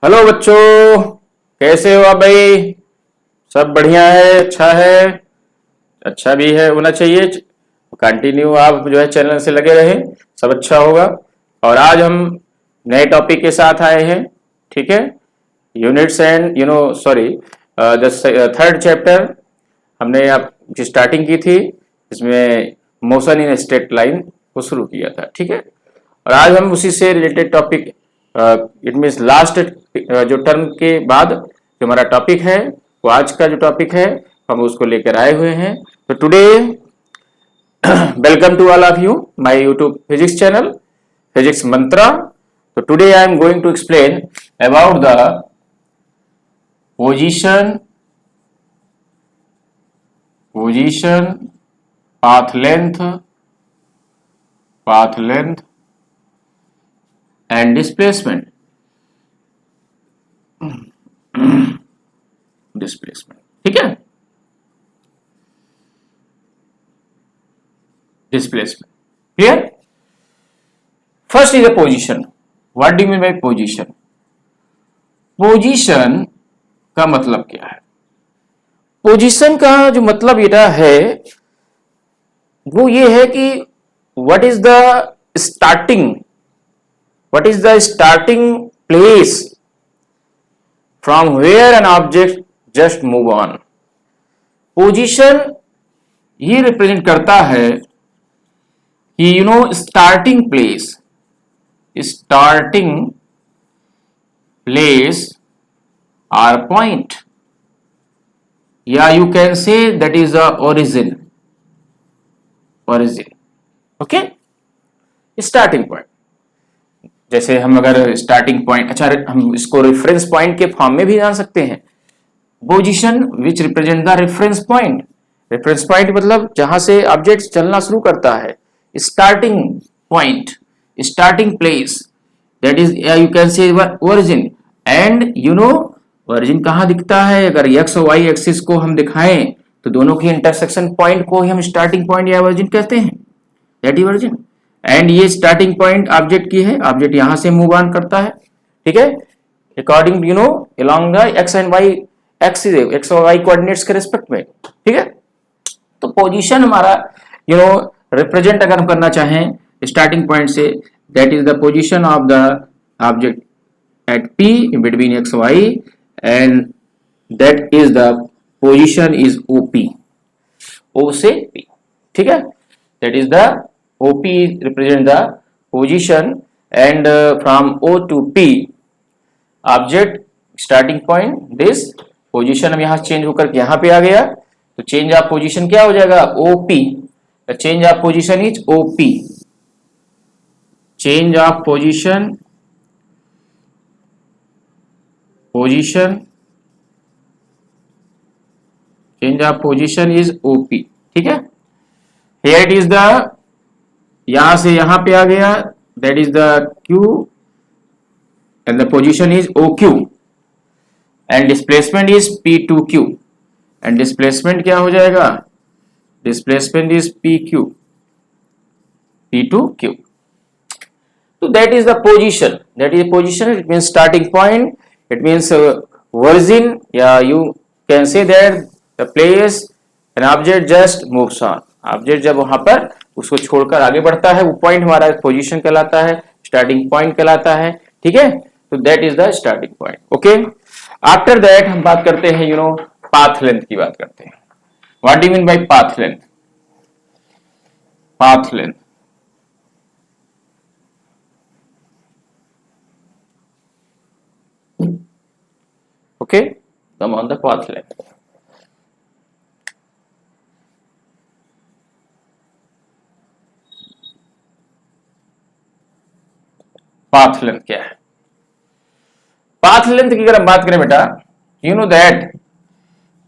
Hello बच्चों, कैसे हो आप भाई? सब बढ़िया है, अच्छा है, अच्छा भी है होना चाहिए। कंटिन्यू आप जो है चैनल से लगे रहे, सब अच्छा होगा। और आज हम नए टॉपिक के साथ आए हैं, ठीक है। Units and sorry, the third chapter हमने आप की स्टार्टिंग की थी, इसमें मोशन इन स्ट्रेट लाइन को शुरू किया था, ठीक है। और आज हम उसी से related topic, it means last जो टर्म के बाद जो हमारा टॉपिक है, वो आज का जो टॉपिक है हम उसको लेकर आए हुए हैं। तो today welcome to all of you my YouTube physics channel physics Mantra. तो today I am going to explain about the position path length and displacement ठीक है। Displacement clear. First is a position. What do you mean by position? Position का मतलब क्या है? Position का जो मतलब ये है वो ये है कि what is the starting place from where an object just move on. Position ये रिप्रेजेंट करता है कि स्टार्टिंग प्लेस और पॉइंट, या you can say that is the origin. Okay, starting point. जैसे हम अगर स्टार्टिंग पॉइंट, अच्छा हम इसको रेफरेंस पॉइंट के फॉर्म में भी जान सकते हैं। Position which represent the reference point. Reference point मतलब जहां से ऑब्जेक्ट चलना शुरू करता है। Starting point, starting place, that is you can से ओरिजिन। एंड ओरिजिन कहां दिखता है? अगर एक्स और वाई एक्सिस को हम दिखाएं तो दोनों की इंटरसेक्शन पॉइंट को ही हम स्टार्टिंग पॉइंट या ओरिजिन कहते हैं, दैट इज ओरिजिन। एंड ये स्टार्टिंग पॉइंट ऑब्जेक्ट की है, ऑब्जेक्ट यहां से मूव ऑन करता है, ठीक है, according along the x and y axis, x और वाई कोऑर्डिनेट्स के रिस्पेक्ट में, ठीक है। तो पोजीशन हमारा रिप्रेजेंट अगर हम करना चाहें स्टार्टिंग पॉइंट से, that is the position of the object at P between x y, and that is the position is OP, O से P, ठीक है। that is the OP represent the position, and from O to P object starting point, this position हम यहाँ change होकर के यहाँ पे आ गया, तो चेंज ऑफ पोजीशन क्या हो जाएगा? OP। the change of position is OP। change of position change of position is OP, ठीक है। here it is the, यहां से यहां पे आ गया, that is the Q, and the position is OQ, and displacement is P2Q, and displacement क्या हो जाएगा? displacement is P2Q। so that is the position, it means starting point, it means origin, yeah, you can say that the place an object just moves on। Object जब वहां पर उसको छोड़कर आगे बढ़ता है, वो पॉइंट हमारा पोजीशन कहलाता है, स्टार्टिंग पॉइंट कहलाता है, ठीक है। तो that is the starting point. Okay, after that हम बात करते हैं पाथ लेंथ की बात करते हैं। What do you mean bye path length? okay, come on the path length। Path length क्या है? पाथ लेंथ की अगर हम बात करें बेटा, दैट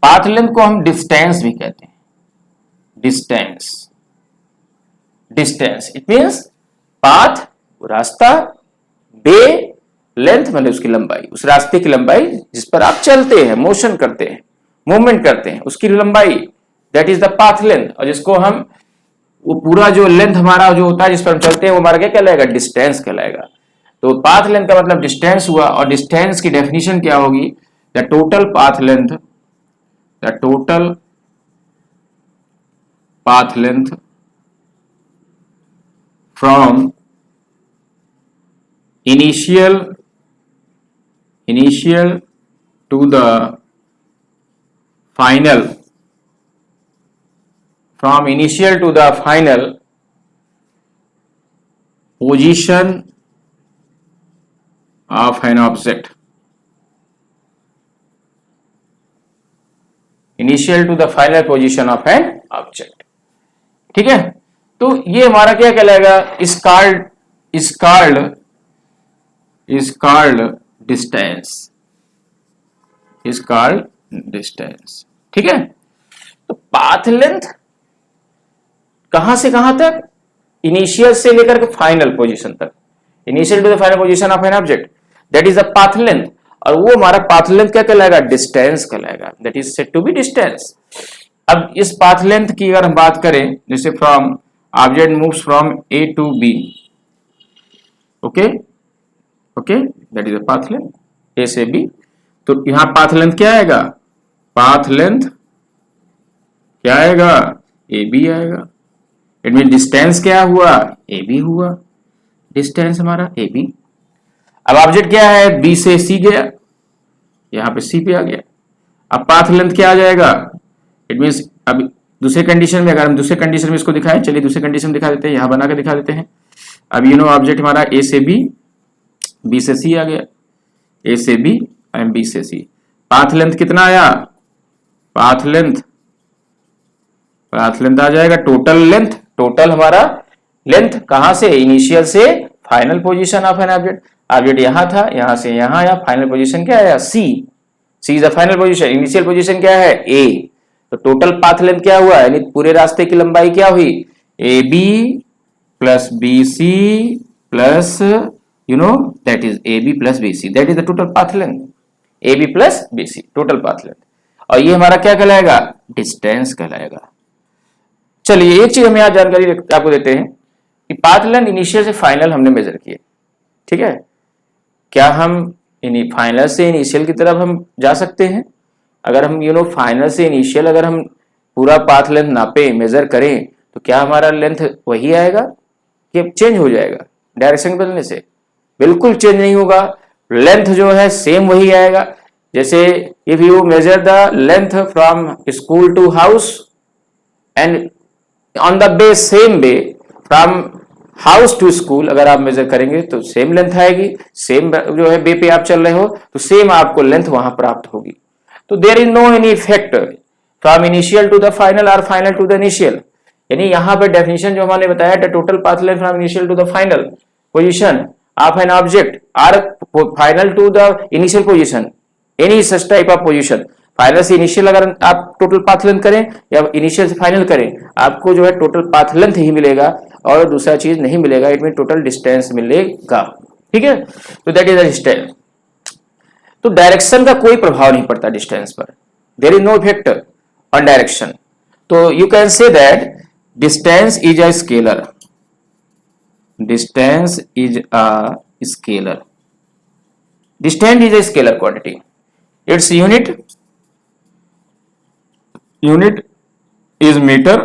पाथ लेंथ को हम डिस्टेंस भी कहते हैं। डिस्टेंस इट मींस पाथ, रास्ता, वे, लेंथ मतलब उसकी लंबाई, उस रास्ते की लंबाई जिस पर आप चलते हैं, मोशन करते हैं, मूवमेंट करते हैं, उसकी लंबाई, that is the path length. और जिसको हम, वो पूरा जो लेंथ हमारा जो होता है जिस पर हम चलते हैं, वो हमारा क्या कहलाएगा? डिस्टेंस कहलाएगा। तो पाथ लेंथ का मतलब डिस्टेंस हुआ, और डिस्टेंस की डेफिनेशन क्या होगी? The total path length from initial to the final, from initial to the final position of an object, initial to the final position of an object। ठीक है, तो ये हमारा क्या कहलाएगा? Is called distance। ठीक है, तो पाथ लेंथ कहां से कहां तक? इनिशियल से लेकर के फाइनल पोजीशन तक, initial to the final position of an object, that is the path length. और वो हमारा पाथ लेंथ क्या कहलाएगा? डिस्टेंस कहलाएगा, that is said to be distance. अब इस पाथ लेंथ की अगर हम बात करें, जैसे from object moves from A to B, okay, that is the path length, A से बी। तो यहां पाथ लेंथ क्या आएगा? पाथ लेंथ क्या आएगा? ए बी आएगा। इट मीन डिस्टेंस क्या हुआ? ए बी हुआ, डिस्टेंस हमारा ए बी। अब ऑब्जेक्ट क्या है? बी से सी गया, यहां पे सी पे आ गया। अब पाथ लेंथ क्या आ जाएगा? इट मीन अब दूसरे कंडीशन में, अगर हम दूसरे कंडीशन में इसको दिखाएं, चलिए दूसरे कंडीशन दिखा देते हैं, यहां बना के दिखा देते हैं। अब ऑब्जेक्ट हमारा ए से बी से सी आ गया, ए से बी एंड बी से सी। पाथ लेंथ कितना आया? पाथ लेंथ आ जाएगा टोटल हमारा लेंथ कहां से? इनिशियल से final position of an object यहां था, यहां से यहां आया, फाइनल पोजीशन क्या आया? C is the final position, initial position क्या है? ए। तो टोटल पाथ लेंथ क्या हुआ? यानी पूरे रास्ते की लंबाई क्या हुई? A B plus B C plus that is AB plus BC, that is the total path length, AB plus BC total path length। और ये हमारा क्या कहलाएगा? डिस्टेंस कहलाएगा। चलिए एक चीज हम यहाँ जानकारी आपको देते हैं कि पाथ लेंथ इनिशियल से फाइनल हमने मेजर किए, ठीक है। क्या हम फाइनल से इनिशियल की तरफ हम जा सकते हैं? अगर हम फाइनल से इनिशियल अगर हम पूरा पाथ लेंथ नापे, मेजर करें, तो क्या हमारा लेंथ वही आएगा कि चेंज हो जाएगा डायरेक्शन बदलने से? बिल्कुल चेंज नहीं होगा, लेंथ जो है सेम वही आएगा। जैसे if you measure the length from school to house and on the way same way from house to school, अगर आप मेजर करेंगे तो सेम लेंथ आएगी, सेम जो है बे पे आप चल रहे हो तो सेम आपको लेंथ वहां प्राप्त होगी। तो there is no any effect from initial to the final और फाइनल टू द इनिशियल। यानी यहां पर डेफिनेशन जो हमने बताया था, total path length from initial to the final position of an object or final to the initial position, any such type of position, final से initial अगर आप टोटल पाथ लेंथ करें या इनिशियल से फाइनल करें, आपको जो है टोटल पाथ लेंथ ही मिलेगा और दूसरा चीज नहीं मिलेगा, इट मीन टोटल डिस्टेंस मिलेगा, ठीक है। तो दैट इज द डिस्टेंस। तो डायरेक्शन का कोई प्रभाव नहीं पड़ता डिस्टेंस पर, there is no effect on direction. तो you can say that distance is a scalar, distance is a scalar, distance is a scalar quantity, its unit is meter,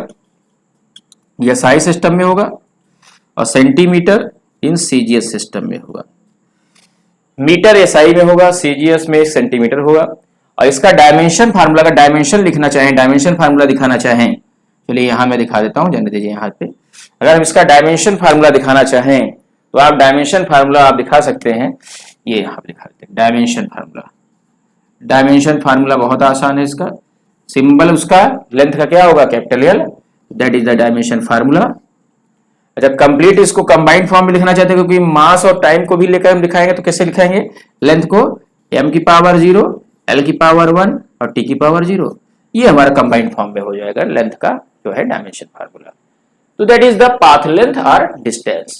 यह SI system में होगा, और सेंटीमीटर इन CGS system में होगा। Metre SI में होगा, CGS में सेंटीमीटर होगा। और इसका डायमेंशन फार्मूला का डायमेंशन लिखना चाहें, डायमेंशन फार्मूला दिखाना चाहें, चलिए यहां मैं दिखा देता हूं, जाने दीजिए यहाँ पे। अगर हम इसका डायमेंशन फार्मूला दिखाना चाहें तो आप डायमेंशन फार्मूला आप दिखा सकते हैं, ये यहां पे दिखा देते हैं डायमेंशन फार्मूला। डायमेंशन फार्मूला बहुत आसान है, इसका सिंबल उसका लेंथ का क्या होगा? Capital L, that is the dimension formula. अच्छा, कंप्लीट इसको कंबाइंड फॉर्म में लिखना चाहते हैं, क्योंकि मास और टाइम को भी लेकर हम दिखाएंगे, तो कैसे लिखाएंगे? लेंथ को m की पावर 0, l की पावर 1 और t की पावर 0, ये हमारा कंबाइंड फॉर्म में हो जाएगा लेंथ का जो है dimension formula. So that is the path length or distance.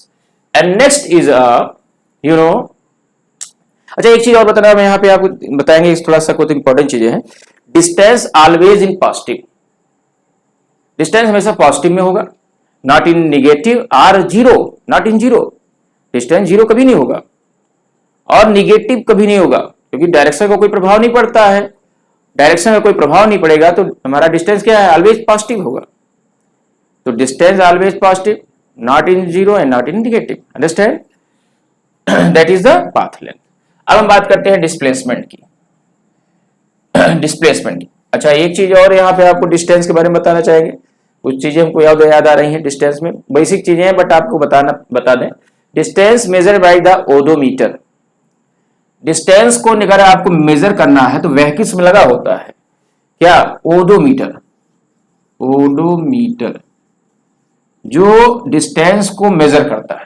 And next is अच्छा एक चीज और बताना मैं यहाँ पे आपको बताएंगे, थोड़ा सा कुछ इंपॉर्टेंट चीजें हैं। Distance always in positive, distance हमेशा पॉजिटिव में होगा, नॉट इन नेगेटिव और zero, not in zero. Distance zero कभी नहीं होगा, और निगेटिव कभी नहीं होगा, क्योंकि डायरेक्शन का कोई प्रभाव नहीं पड़ता है। डायरेक्शन का कोई प्रभाव नहीं पड़ेगा तो हमारा डिस्टेंस क्या है, ऑलवेज पॉजिटिव होगा। तो distance always positive, not in zero and not in negative, understand, that is the path length. अब हम बात करते हैं डिस्प्लेसमेंट की। डिस्प्लेसमेंट की, अच्छा एक चीज और यहाँ पे आपको डिस्टेंस के बारे में बताना चाहेंगे। कुछ चीजें हमको याद आ रही हैं डिस्टेंस में, बेसिक चीजें हैं बट आपको बता दें। Distance measure by the odometer. Distance को अगर आपको मेजर करना है तो वह किस में लगा होता है, क्या, ओडोमीटर। ओडोमीटर जो डिस्टेंस को मेजर करता है,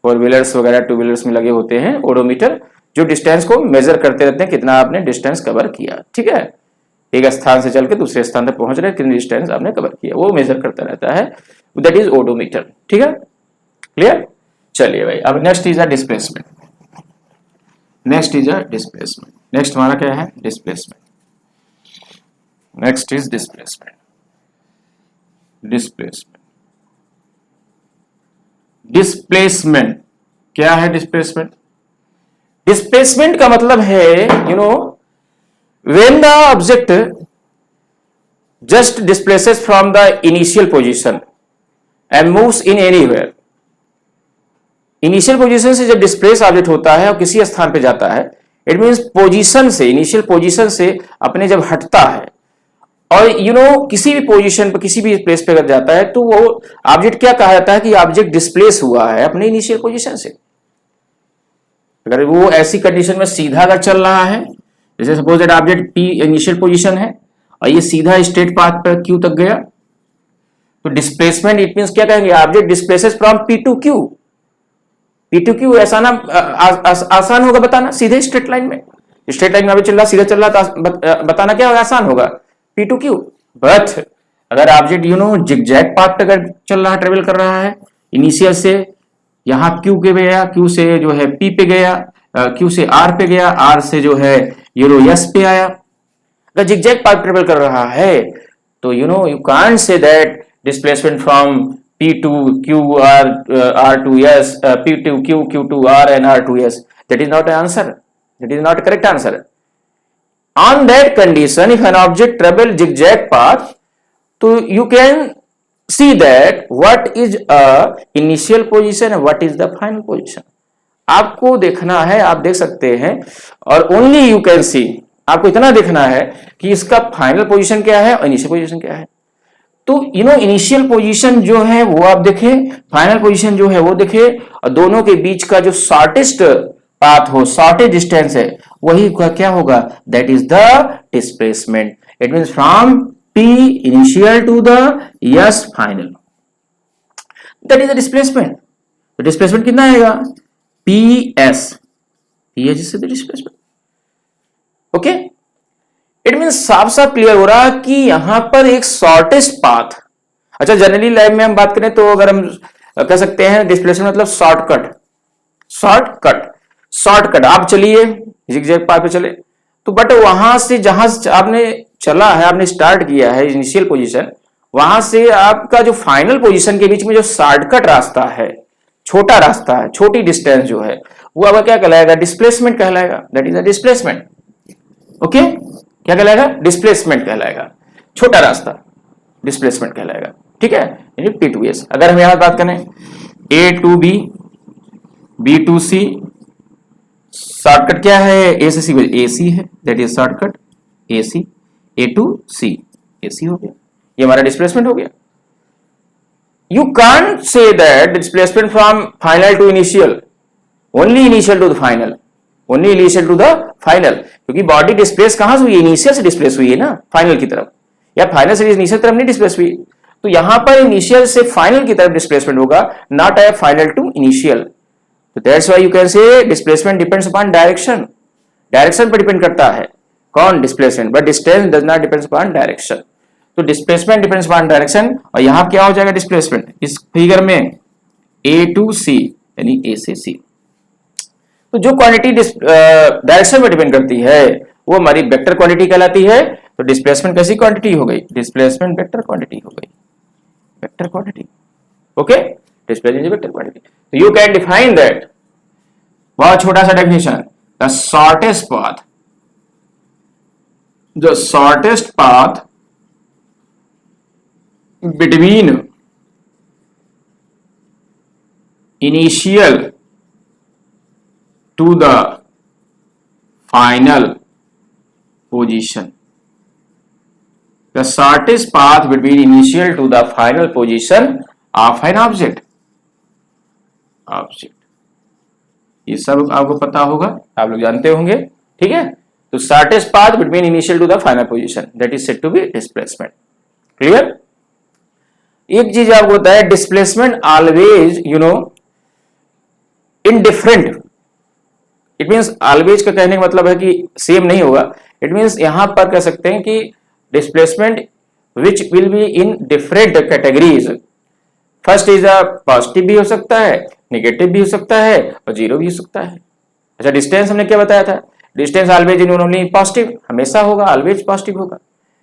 फोर व्हीलर्स वगैरह टू व्हीलर्स में लगे होते हैं ओडोमीटर, जो डिस्टेंस को मेजर करते रहते हैं, कितना आपने डिस्टेंस कवर किया, ठीक है, एक स्थान से चल के दूसरे स्थान तक पहुंच रहे, कितनी डिस्टेंस आपने कवर किया, वो मेजर करता रहता है, दैट इज ओडोमीटर, ठीक है, क्लियर। चलिए भाई, अब next is a displacement. Next is a displacement. Next हमारा क्या है, displacement. Next is displacement. Displacement, displacement क्या है, डिस्प्लेसमेंट। डिस्प्लेसमेंट का मतलब है, when the object just displaces from the initial position and moves in anywhere। Initial position से जब डिस्प्लेस ऑब्जेक्ट होता है और किसी स्थान पे जाता है, इट मींस पोजीशन से, इनिशियल पोजीशन से अपने जब हटता है और किसी भी पोजीशन पर किसी भी प्लेस पे अगर जाता है तो वो ऑब्जेक्ट क्या कहा जाता है कि ऑब्जेक्ट डिस्प्लेस हुआ है अपने इनिशियल पोजीशन से। अगर वो ऐसी कंडीशन में सीधा अगर चल रहा है, जैसे suppose that object P initial position है और ये सीधा स्ट्रेट पाथ पर क्यू तक गया, तो डिस्प्लेसमेंट इट मींस क्या कहेंगे, object displaces from P to Q. P to Q ऐसा ना आसान होगा बताना, सीधे स्ट्रेट लाइन में, स्ट्रेट लाइन में चल रहा, सीधा चल रहा, तो बताना क्या होगा, आसान होगा, पी टू क्यू। बट अगर ऑब्जेक्ट जिगजैग पाथ पर अगर चल रहा है, ट्रेवल कर रहा है, इनिशियल से यहां क्यू के गया, क्यू से जो है पी पे गया, क्यू से आर पे गया, आर से जो है एस पे आया, अगर जिगजैग पाथ ट्रेवल कर रहा है तो you can't say that displacement from P to Q R to S, P to Q, Q to R and R to S. That is not an answer. That is not a correct answer. On that condition, if an object travels zigzag path, so you can see that what is a initial position and what is the final position. आपको देखना है, आप देख सकते हैं, और only you can see, आपको इतना देखना है कि इसका फाइनल पोजीशन क्या है और इनिशियल पोजीशन क्या है। तो इनिशियल पोजीशन जो है वो आप देखें, फाइनल पोजीशन जो है वो देखें, और दोनों के बीच का जो शॉर्टेस्ट पाथ हो, शॉर्टेस्ट डिस्टेंस है, वही क्या होगा, that is the displacement. It means from P initial to the S final, that is the displacement. तो डिस्प्लेसमेंट कितना आएगा, PS, PS is the displacement, okay. It mean साफ साफ क्लियर हो रहा कि यहां पर एक शॉर्टेस्ट पाथ। अच्छा, जनरली लाइफ में हम बात करें तो अगर हम कह सकते हैं डिस्प्लेसमेंट मतलब शॉर्टकट, शॉर्टकट आप चलिए जिगजैग पाथ पे चले, तो बट वहां से जहां आपने चला है, आपने स्टार्ट किया है इनिशियल पोजीशन, वहां से आपका जो फाइनल पोजीशन के बीच में जो शॉर्टकट रास्ता है, छोटा रास्ता है, छोटी डिस्टेंस जो है, वो अब क्या कहलाएगा, डिस्प्लेसमेंट कहलाएगा, that is a displacement, okay. क्या कहलाएगा, डिस्प्लेसमेंट कहलाएगा, छोटा रास्ता डिस्प्लेसमेंट कहलाएगा, ठीक है, यानी P to S। अगर हम यहां बात करें A to B, B to C, shortcut क्या है, A से C, AC है, that is shortcut AC, A to C, AC हो गया, ये हमारा डिस्प्लेसमेंट हो गया। You can't say that displacement from final to initial, only initial to the final, only initial to the final, क्योंकि body displace कहां से हुई, इनिशियल से डिस्प्लेस हुई है ना फाइनल की तरफ, या फाइनल से इनिशियल तरफ नहीं डिस्प्लेस हुई, तो यहां पर इनिशियल से फाइनल की तरफ डिस्प्लेसमेंट होगा, not a final to initial. तो that's why you can say displacement depends upon direction, direction पर डिपेंड करता है कौन, displacement, but distance does not depends upon direction. तो डिस्प्लेसमेंट डिपेंड्स अपॉन डायरेक्शन, और यहां क्या हो जाएगा डिस्प्लेसमेंट इस फिगर में A to C, यानी A से C। तो जो क्वांटिटी डायरेक्शन में डिपेंड करती है वो हमारी वेक्टर क्वांटिटी कहलाती है। तो डिस्प्लेसमेंट कैसी क्वांटिटी हो गई, डिस्प्लेसमेंट वेक्टर क्वांटिटी हो गई, vector quantity, okay, displacement vector quantity. तो यू कैन डिफाइन दैट बहुत छोटा सा definition, the shortest path, the shortest path between initial to the final position, the shortest path between initial to the final position of an object. ये सब आपको पता होगा, आप लोग जानते होंगे, ठीक है। तो shortest path between initial to the final position, that is said to be displacement. Clear? एक चीज आपको होता है, displacement always indifferent. It means always का कहने का मतलब है कि सेम नहीं होगा. It means यहां पर कह सकते हैं कि displacement which will be in different categories. First is positive भी हो सकता है, नेगेटिव भी हो सकता है और जीरो भी हो सकता है। अच्छा, डिस्टेंस हमने क्या बताया था, distance always in only positive, हमेशा होगा, ऑलवेज पॉजिटिव होगा,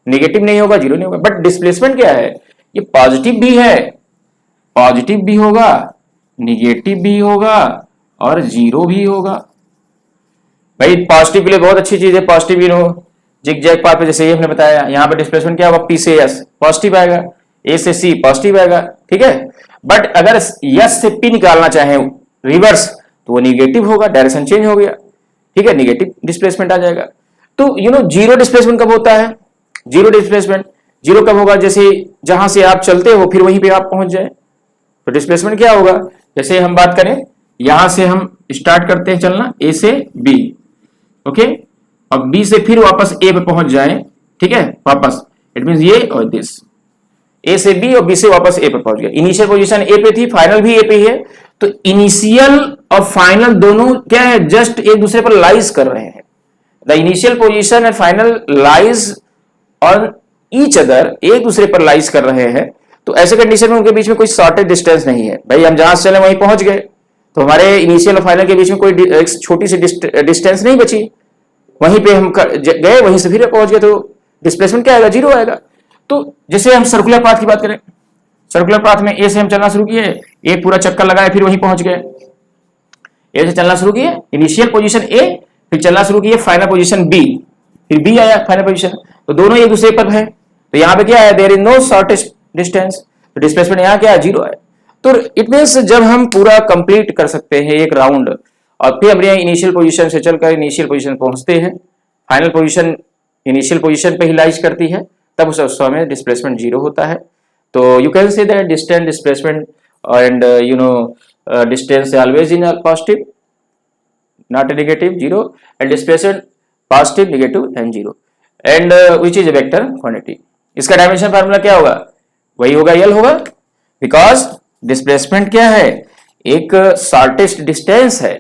नेगेटिव नहीं होगा, जीरो नहीं होगा। बट डिस्प्लेसमेंट क्या है, ये पॉजिटिव भी है, पॉजिटिव भी होगा, निगेटिव भी होगा और जीरो भी होगा। भाई पॉजिटिव के लिए बहुत अच्छी चीज है, पॉजिटिव जिग-जैग पाथ पे, जैसे ये हमने बताया, यहाँ पे डिस्प्लेसमेंट क्या होगा, पी से एस पॉजिटिव आएगा, ए से सी पॉजिटिव आएगा, ठीक है। बट अगर एस से पी निकालना चाहे रिवर्स तो वो निगेटिव होगा, डायरेक्शन चेंज हो गया, ठीक है, निगेटिव डिस्प्लेसमेंट आ जाएगा। तो जीरो डिस्प्लेसमेंट कब होता है, जीरो डिस्प्लेसमेंट जीरो कब होगा, जैसे जहां से आप चलते हो फिर वहीं पे आप पहुंच जाए, तो डिस्प्लेसमेंट क्या होगा। जैसे हम बात करें, यहां से हम स्टार्ट करते हैं चलना ए से बी, ओके, और बी से फिर वापस ए पे पहुंच जाए, ठीक है, वापस, इट मींस ये और दिस, ए से बी और बी से वापस ए पे पहुंच गया। इनिशियल पोजीशन ए पे थी, फाइनल भी ए पे ही है, तो इनिशियल और फाइनल दोनों क्या है, जस्ट एक दूसरे पर लाइज कर रहे हैं। The initial position and final lies on each other, एक दूसरे पर लाइज कर रहे हैं। तो ऐसे कंडीशन में उनके बीच में कोई शॉर्टेज डिस्टेंस नहीं है। भाई हम जहां से चले वहीं पहुंच गए, तो हमारे इनिशियल और फाइनल के बीच में कोई छोटी सी डिस्टेंस नहीं बची, वहीं पे हम गए, वहीं से फिर पहुंच गए, तो डिस्प्लेसमेंट क्या आएगा, जीरो आएगा। तो जैसे हम सर्कुलर पाथ की बात करें, सर्कुलर पाथ में ए से हम चलना शुरू किए, ए पूरा चक्कर लगाए, फिर वहीं पहुंच गए, ए से चलना शुरू किए, इनिशियल पोजीशन ए, फिर चलना शुरू किए, फाइनल पोजीशन बी, फिर बी आया फाइनल पोजीशन, तो दोनों एक दूसरे पर है। तो यहाँ पे क्या है, there is no shortest distance, तो डिस्प्लेसमेंट यहाँ क्या है, जीरो है। तो इट मींस जब हम पूरा कंप्लीट कर सकते हैं एक राउंड, और फिर हम इनिशियल पोजीशन से चलकर इनिशियल पोजीशन पहुंचते हैं, फाइनल पोजीशन इनिशियल पोजीशन पे ही लाइज करती है, तब उस अवस्था में डिस्प्लेसमेंट जीरो होता है। तो you can say that distance displacement and distance always in positive not negative, zero, and displacement positive negative and zero, and which is a vector quantity. इसका डायमेंशन फार्मूला क्या होगा, वही होगा, यल होगा, बिकॉज डिस्प्लेसमेंट क्या है, एक शॉर्टेस्ट डिस्टेंस है,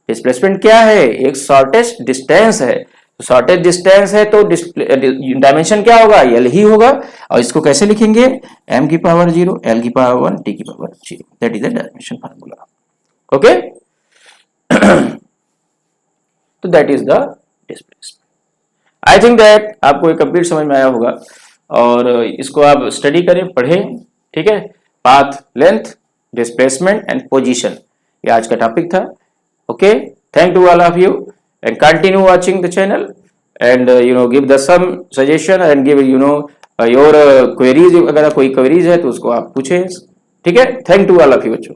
डिस्प्लेसमेंट क्या है, एक शॉर्टेस्ट डिस्टेंस है, तो शॉर्टेस्ट डिस्टेंस है तो डायमेंशन क्या होगा, एल ही होगा। और इसको कैसे लिखेंगे, m की पावर 0, l की पावर 1, t की power 0, that is the dimension formula, okay. तो that is the displacement. I think that आपको एक कंप्लीट समझ में आया होगा, और इसको आप स्टडी करें, पढ़ें, ठीक है। Path length, displacement and position, ये आज का टॉपिक था, okay, thank to all of you and continue watching the channel and give the some suggestion and give your queries, अगर कोई queries है तो उसको आप पूछें, ठीक है। thank to all of you बच्चों।